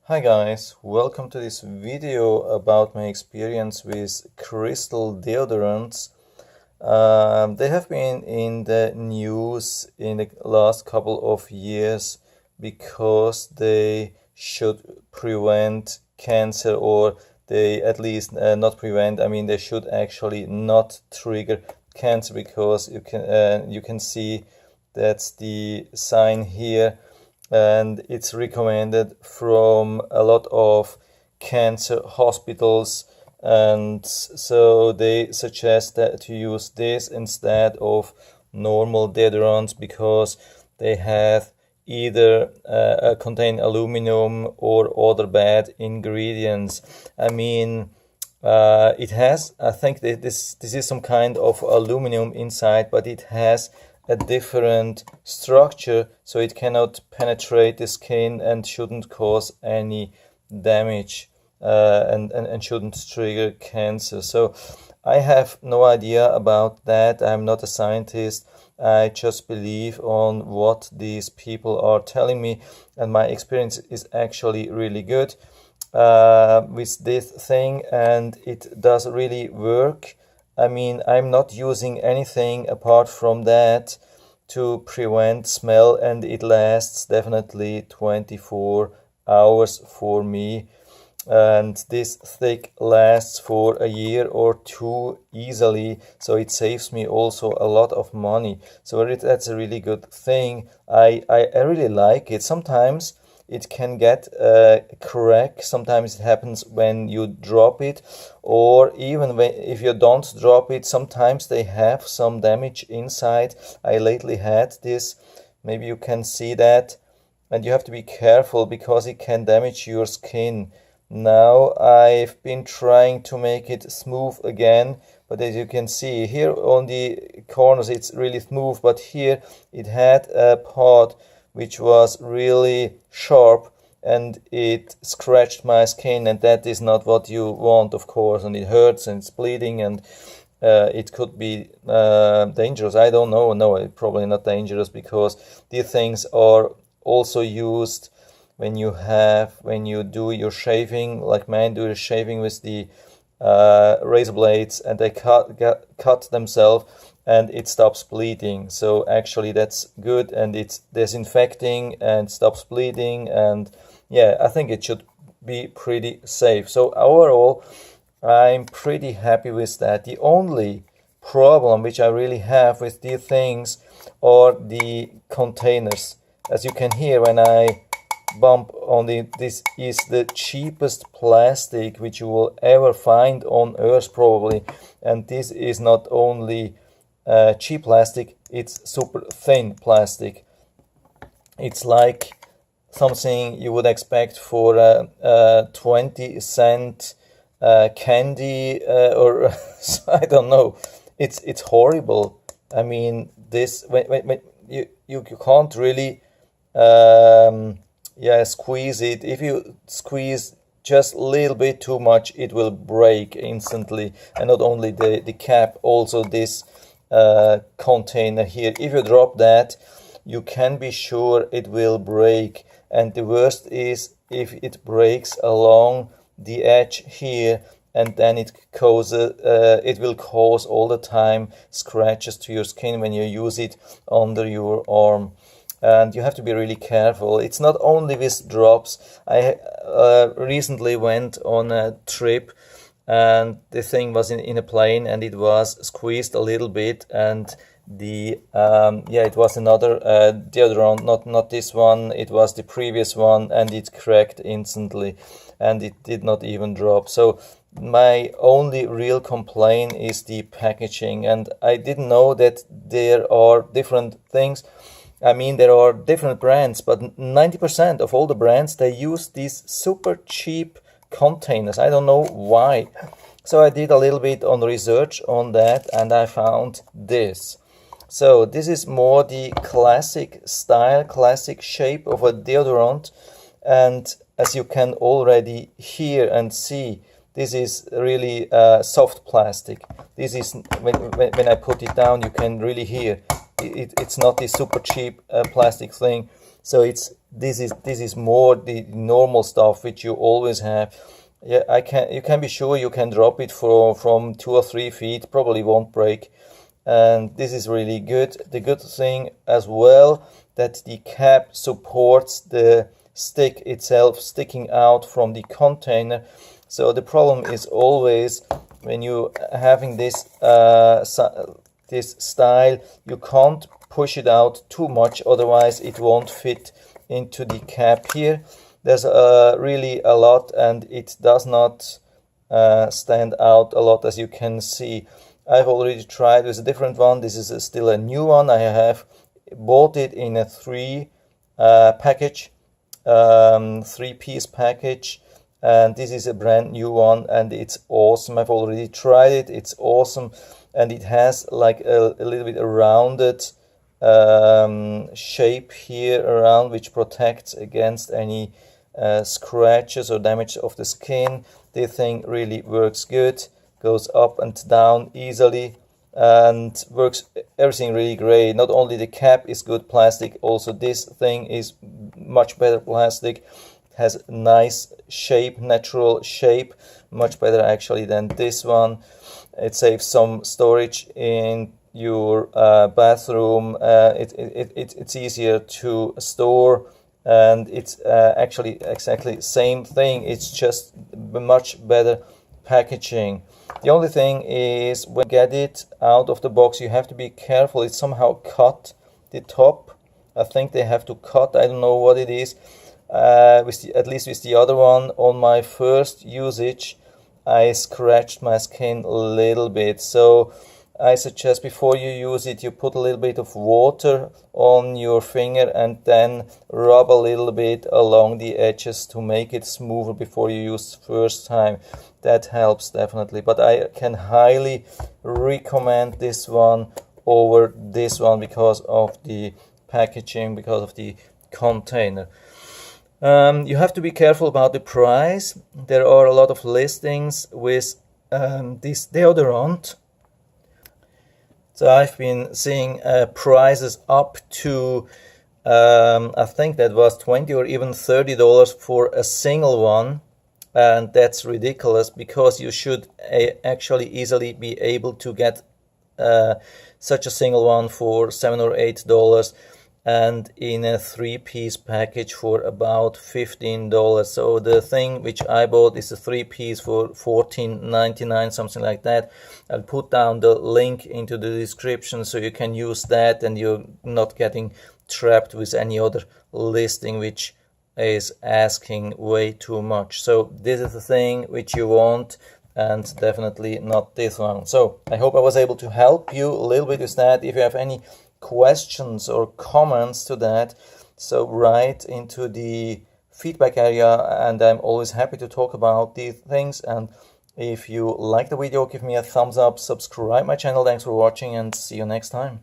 Hi guys, welcome to this video about my experience with crystal deodorants. They have been in the news in the last couple of years because they should prevent cancer, or they at least not prevent, they should actually not trigger cancer, because you can see that's the sign here, and it's recommended from a lot of cancer hospitals, and so they suggest that to use this instead of normal deodorants because they have either contain aluminum or other bad ingredients. It has, I think that this is some kind of aluminum inside, but it has a different structure, so it cannot penetrate the skin and shouldn't cause any damage, and shouldn't trigger cancer. So I have no idea about that. I'm not a scientist. I just believe on what these people are telling me, and my experience is actually really good with this thing, and it does really work. I'm not using anything apart from that to prevent smell, and it lasts definitely 24 hours for me. And this thick lasts for a year or two easily, so it saves me also a lot of money. So that's a really good thing. I really like it. Sometimes it can get a crack. Sometimes it happens when you drop it, or even if you don't drop it, sometimes they have some damage inside. I lately had this, maybe you can see that, and you have to be careful because it can damage your skin. Now I've been trying to make it smooth again, but as you can see here on the corners it's really smooth, but here it had a part which was really sharp and it scratched my skin, and that is not what you want, of course, and it hurts and it's bleeding, and it could be dangerous. I don't know. No, it's probably not dangerous, because these things are also used when you do your shaving, like men do the shaving with the razor blades, and they cut themselves and it stops bleeding. So actually that's good, and it's disinfecting and stops bleeding, and yeah, I think it should be pretty safe. So overall, I'm pretty happy with that. The only problem which I really have with these things are the containers. As you can hear when I bump on this is the cheapest plastic which you will ever find on earth probably, and this is not only cheap plastic, it's super thin plastic. It's like something you would expect for a 20-cent candy, or I don't know. It's horrible. This when you can't really squeeze it. If you squeeze just a little bit too much, it will break instantly. And not only the cap, also this container here. If you drop that, you can be sure it will break. And the worst is if it breaks along the edge here, and then it will cause all the time scratches to your skin when you use it under your arm. And you have to be really careful. It's not only with drops. I recently went on a trip, and the thing was in a plane, and it was squeezed a little bit, and it was another deodorant, not this one, it was the previous one, and it cracked instantly, and it did not even drop. So my only real complaint is the packaging, and I didn't know that there are different things. There are different brands, but 90% of all the brands, they use these super cheap containers. I don't know why. So I did a little bit on research on that, and I found this. So this is more the classic style, classic shape of a deodorant, and as you can already hear and see, this is really soft plastic. This is when I put it down, you can really hear it's not this super cheap plastic thing. So it's this is more the normal stuff which you always have. Yeah, you can be sure you can drop it from 2 or 3 feet, probably won't break. And this is really good. The good thing as well, that the cap supports the stick itself sticking out from the container. So the problem is always when you having this this style, you can't push it out too much, otherwise it won't fit into the cap here. There's really a lot, and it does not stand out a lot, as you can see. I've already tried with a different one. This is still a new one. I have bought it in a 3-piece package, and this is a brand new one, and it's awesome. I've already tried it. It's awesome, and it has like a little bit rounded shape here around, which protects against any scratches or damage of the skin. The thing really works good, goes up and down easily, and works everything really great. Not only the cap is good plastic, also this thing is much better plastic, has nice shape, natural shape, much better actually than this one. It saves some storage in your bathroom. It's easier to store, and it's actually exactly same thing. It's just much better packaging. The only thing is, when you get it out of the box, you have to be careful. It's somehow cut, the top. I think they have to cut, I don't know what it is. At least with the other one, on my first usage, I scratched my skin a little bit. So I suggest before you use it, you put a little bit of water on your finger and then rub a little bit along the edges to make it smoother before you use the first time. That helps definitely, but I can highly recommend this one over this one because of the packaging, because of the container. You have to be careful about the price. There are a lot of listings with this deodorant. So I've been seeing prices up to I think that was $20 or even $30 for a single one, and that's ridiculous, because you should actually easily be able to get such a single one for $7 or $8, and in a 3-piece package for about $15. So the thing which I bought is a 3-piece for $14.99, something like that. I'll put down the link into the description so you can use that, and you're not getting trapped with any other listing which is asking way too much. So this is the thing which you want, and definitely not this one. So I hope I was able to help you a little bit with that. If you have any questions or comments to that, so write into the feedback area, and I'm always happy to talk about these things. And if you like the video, give me a thumbs up, subscribe my channel. Thanks for watching, and see you next time.